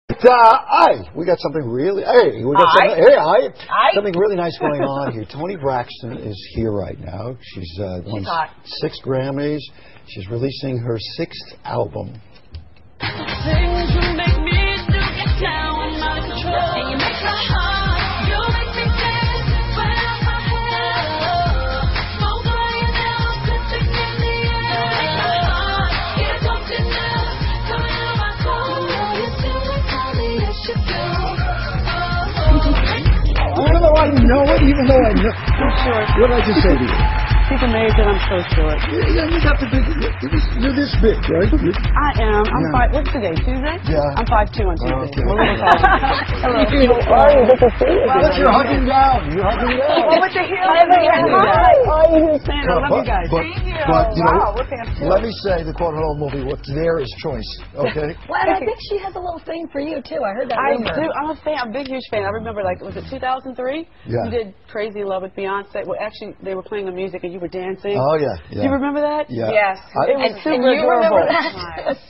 We got something really. Something really nice going on here. Toni Braxton is here right now. She's won 6 Grammys. She's releasing her 6th album. Things you make me do get down and out of control. And you make my heart, you make me dance. Where's my head? Smoke flying down, slipping in the air. You make my heart get something else coming out my soul. You feel like Holly, yes you do. Even though I know it, even though I know. I'm sorry. What did I just say to you? He's amazing. I'm so short. Yeah, you have to be. You're this big, right? I am. I'm 5. What's today? Tuesday? Yeah. I'm 5'2" on Tuesday. Okay. I'm a little taller. Hello. Good to see you. But you're hugging down. You're hugging down. Well, with the heel. Hi. Oh, you understand. I love you guys. But you know, let me say the quote whole movie. What's there is choice. Okay. Well, and I think she has a little thing for you too. I heard that rumor. I do. I'm a fan. I'm a big, huge fan. I remember, like, was it 2003? Yeah. You did Crazy Love with Beyonce. Well, actually, they were playing the music and you were dancing. Oh yeah. Do you remember that? Yeah. Yes. It was super adorable.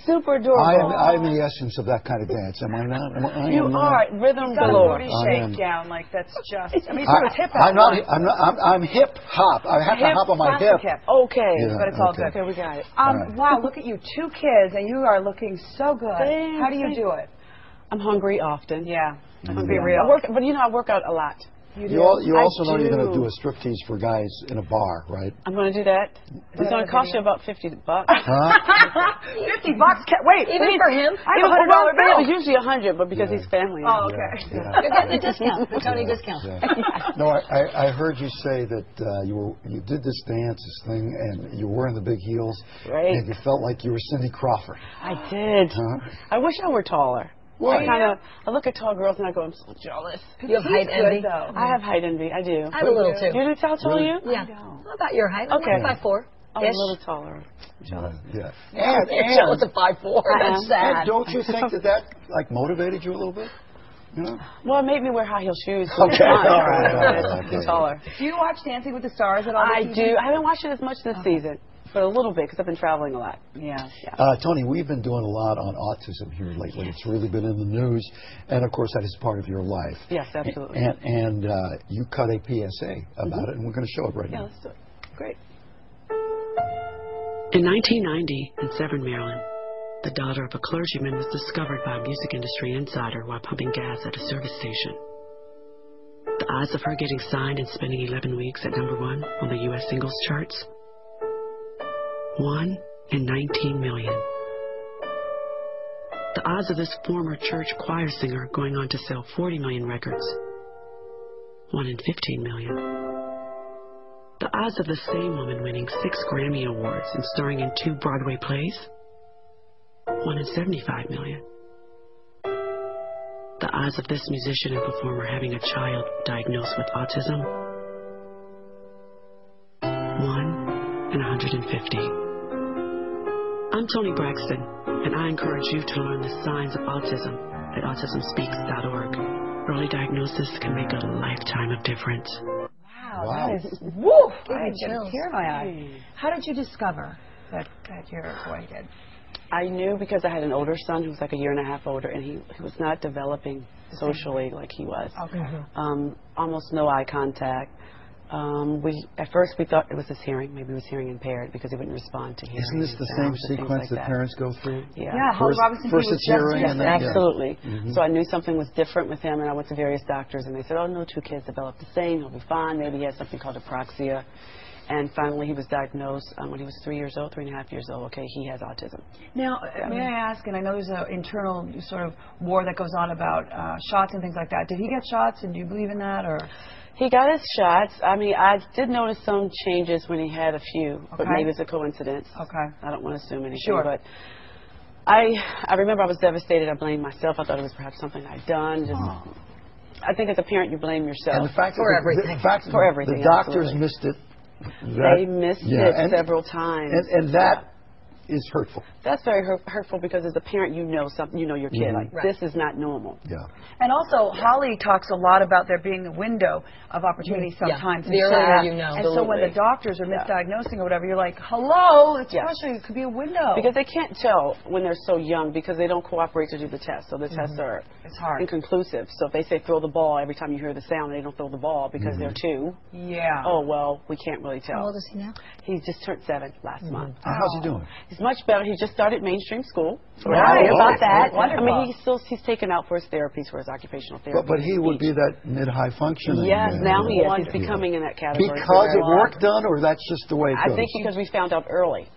Super adorable. I'm the essence of that kind of dance. Am I not? You are rhythm galore. Booty shakedown, like that's just. I mean, it's hip hop. I'm hip hop. I have to hop on my hip. Okay, yeah, but it's all good. Okay, we got it. Right. Wow, look at you, 2 kids, and you are looking so good. Thanks, How do you do it? I'm hungry often. Yeah, I'm be real. But you know, I work out a lot. You also know you're going to do a striptease for guys in a bar, right? I'm going to do that. It's going to cost you about $50. Huh? $50? Wait, even for him? I have a $100 bill. It was usually $100, but because he's family. Oh, okay. Yeah. You're getting a discount, the Toni discount. Yeah. No, I heard you say that you did this dance, this thing, and you were wearing the big heels, right? And you felt like you were Cindy Crawford. I did. Huh? I wish I were taller. Why? I look at tall girls and I go, I'm so jealous. You have height envy? I have height envy. I do. I have a little too. You do? How tall are you? Yeah. How about your height? I'm okay. 5'4". I'm a little taller. Jealous. Yeah. And jealous of 5'4". That's sad. And don't you think that like motivated you a little bit? You know? Well, it made me wear high heel shoes. Okay. All right. I'm taller. Do you watch Dancing with the Stars at all? I do. I haven't watched it as much this season. But a little bit, because I've been traveling a lot. Yeah. Toni, we've been doing a lot on autism here lately. Yes. It's really been in the news. And, of course, that is part of your life. Yes, absolutely. And you cut a PSA about it, and we're going to show it right now. Yeah, let's do it. Great. In 1990, in Severn, Maryland, the daughter of a clergyman was discovered by a music industry insider while pumping gas at a service station. The odds of her getting signed and spending 11 weeks at #1 on the U.S. singles charts? 1 in 19 million. The odds of this former church choir singer going on to sell 40 million records? 1 in 15 million. The odds of the same woman winning 6 Grammy Awards and starring in 2 Broadway plays? 1 in 75 million. The odds of this musician and performer having a child diagnosed with autism? 1 in 150. I'm Toni Braxton, and I encourage you to learn the signs of autism at autismspeaks.org. Early diagnosis can make a lifetime of difference. Wow. That is, woof! I Gave me chills. tear in my eye. How did you discover that you're going to? I knew because I had an older son who was like a year and a half older, and he was not developing socially like he was. Okay. Almost no eye contact. At first we thought it was his hearing. Maybe he was hearing impaired because he wouldn't respond to hearing. Isn't this the same sequence that parents go through? Yeah. First it's hearing and then... Absolutely. So I knew something was different with him, and I went to various doctors, and they said, oh, no 2 kids develop the same. He'll be fine. Maybe he has something called apraxia. And finally he was diagnosed when he was 3 years old, 3.5 years old. Okay, he has autism. Now, may I ask, and I know there's an internal sort of war that goes on about shots and things like that. Did he get shots, and do you believe in that, or...? He got his shots. I mean, I did notice some changes when he had a few, but maybe it's a coincidence. Okay. I don't want to assume anything. Sure. But I remember I was devastated. I blamed myself. I thought it was perhaps something I'd done. I think as a parent, you blame yourself. And the fact for everything. For everything. The doctors absolutely. missed it. They missed it several times. And that is hurtful. That's very hurtful because as a parent, you know something. You know your kid. Like this is not normal. Yeah. And also, Holly talks a lot about there being a window of opportunity sometimes. The earlier you know. And so when the doctors are misdiagnosing or whatever, you're like, hello, it's frustrating. It could be a window. Because they can't tell when they're so young because they don't cooperate to do the test. So the tests are inconclusive. So if they say throw the ball every time you hear the sound, they don't throw the ball because they're 2. Yeah. Oh, well, we can't really tell. How old is he now? He just turned 7 last month. How's he doing? He's much better. He just started mainstream school. So we're happy about that. Wonderful. I mean, he's taken out for his therapies, for his occupational therapy. But he would be that mid-high functioning. Yes, now he is. He's becoming in that category. Because of work done, or that's just the way it goes? I think because we found out early.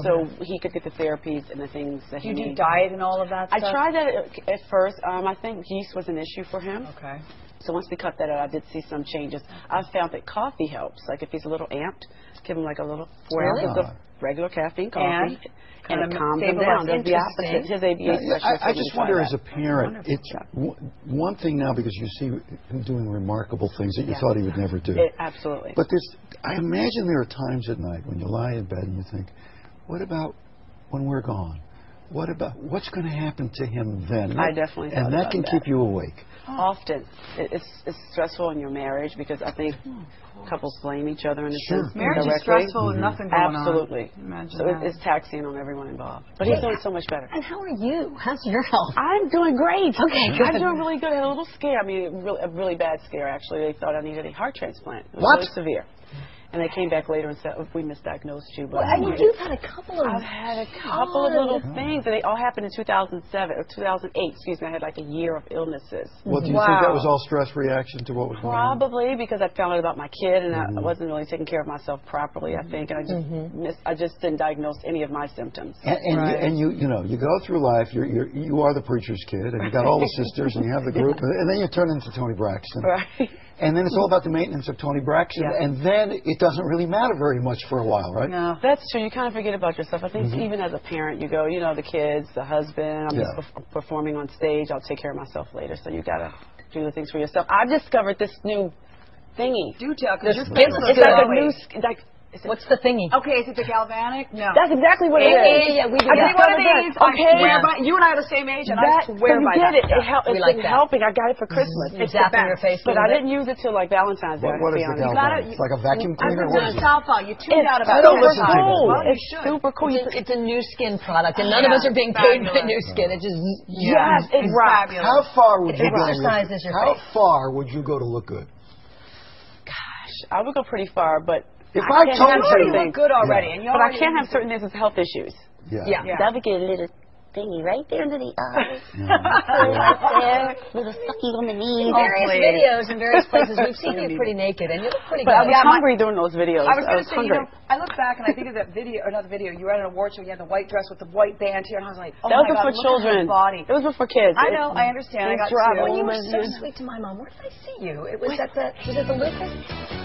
So he could get the therapies and the things that he needs. Do diet and all of that stuff? I tried that at first. I think yeast was an issue for him. Okay. So once we cut that out, I did see some changes. I found that coffee helps. Like if he's a little amped, give him like a little 4 ounces of regular caffeine coffee. And it calms him down. Does the opposite. His ABA specialist. I just wonder, as a parent, it's one thing now because you see him doing remarkable things that you thought he would never do. Absolutely. But I imagine there are times at night when you lie in bed and you think, what about when we're gone? What's going to happen to him then? I definitely thought and that can keep you awake. Often. It's stressful in your marriage because I think couples blame each other in a sense. Marriage is stressful with nothing going on. Absolutely. So it's taxing on everyone involved. But he's doing so much better. And how are you? How's your health? I'm doing great. Okay, good. I'm doing really good. I had a little scare. I mean, a really bad scare, actually. They thought I needed a heart transplant. It was really severe. And they came back later and said, we misdiagnosed you. But you've had a couple of... I've had a couple of little things. And they all happened in 2007, or 2008, excuse me. I had like a year of illnesses. Well, do you think that was all stress reaction to what was going on? Probably, because I found out about my kid, and I wasn't really taking care of myself properly, I think. And I just didn't diagnose any of my symptoms. And you go through life, you are the preacher's kid, and you got all the sisters, and you have the group, and then you turn into Toni Braxton. Right. And then it's all about the maintenance of Toni Braxton, and then it doesn't really matter very much for a while, right? No, that's true. You kind of forget about yourself. I think even as a parent, you go, the kids, the husband, I'm just performing on stage, I'll take care of myself later. So you got to do the things for yourself. I've discovered this new thingy. Do tell, because your face looks like a new... What's the thingy? Okay, is it the Galvanic? No. That's exactly what it is. Yeah, we do. I think one of these. Okay. You and I are the same age, and I swear by that. It's been helping. I got it for Christmas. It's zapping your face. But I didn't use it till like Valentine's Day. What is the Galvanic? It's like a vacuum cleaner? It's Southpaw. You tuned out about it. It's super cool. It's super cool. It's a NuSkin product, and none of us are being paid by NuSkin. It's just it's fabulous. How far would you go? How far would you go to look good? Gosh, I would go pretty far, but. If I told you look good already, and but I can't have certain things as health issues. Yeah. That would get a little thingy right there under the eye. Right there, little sucky on the knee. In various videos in various places, we've seen you pretty naked, and you look pretty good. But I was hungry during those videos. I was going to say, I look back and I think of that video, another video. You were at an award show. You had the white dress with the white band here, and I was like, oh that my was God, for children. Body. It was for kids. I know. I understand. I got When you were so sweet to my mom, where did I see you? It was at the. Was it the lupus?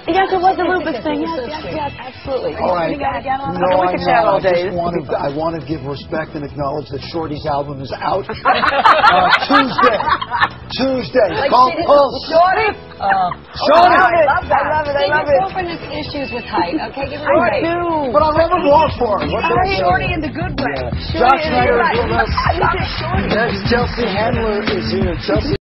Yes, it was the lupus thing. Yes, absolutely. All right. No, we could chat all day. I want to give respect and acknowledge that Shorty's album is out Tuesday. Call Pulse. Shorty. Shorty. I love that. I love it. I love it. Your girlfriend has issues with height. Okay, give her a break. But I'll never walk for her. Shorty in the good way. Josh Snyder is with us. Chelsea Handler is here. Chelsea.